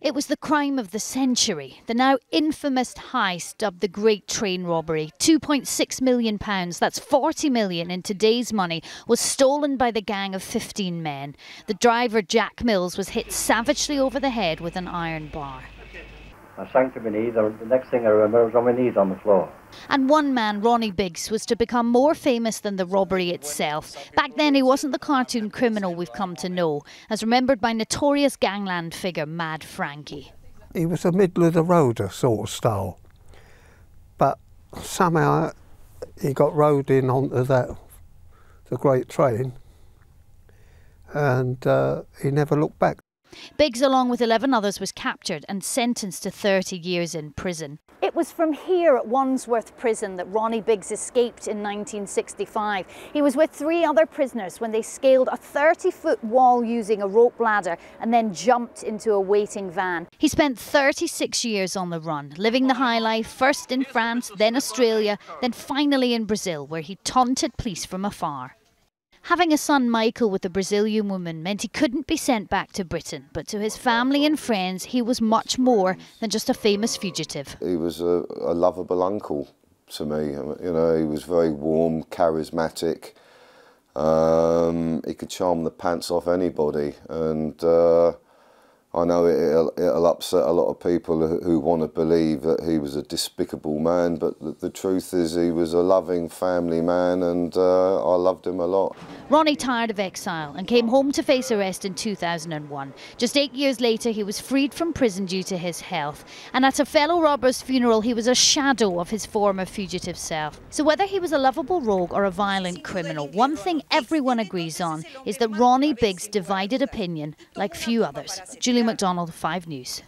It was the crime of the century, the now infamous heist dubbed the Great Train Robbery. £2.6 million, that's 40 million in today's money, was stolen by the gang of 15 men. The driver, Jack Mills, was hit savagely over the head with an iron bar. I sank to my knees. The next thing I remember, I was on my knees on the floor. And one man, Ronnie Biggs, was to become more famous than the robbery itself. Back then, he wasn't the cartoon criminal we've come to know, as remembered by notorious gangland figure Mad Frankie. He was a middle-of-the-road sort of style, but somehow he got rode in onto the Great Train, and he never looked back. Biggs, along with 11 others, was captured and sentenced to 30 years in prison. It was from here at Wandsworth Prison that Ronnie Biggs escaped in 1965. He was with 3 other prisoners when they scaled a 30-foot wall using a rope ladder and then jumped into a waiting van. He spent 36 years on the run, living the high life, first in France, then Australia, then finally in Brazil, where he taunted police from afar. Having a son, Michael, with a Brazilian woman meant he couldn't be sent back to Britain, but to his family and friends, he was much more than just a famous fugitive. He was a lovable uncle to me. You know, he was very warm, charismatic. He could charm the pants off anybody, and I know it'll upset a lot of people who want to believe that he was a despicable man, but the truth is he was a loving family man, and I loved him a lot. Ronnie tired of exile and came home to face arrest in 2001. Just 8 years later, he was freed from prison due to his health. And at a fellow robber's funeral, he was a shadow of his former fugitive self. So whether he was a lovable rogue or a violent criminal, one thing everyone agrees on is that Ronnie Biggs divided opinion like few others. Julie McDonald, 5 News.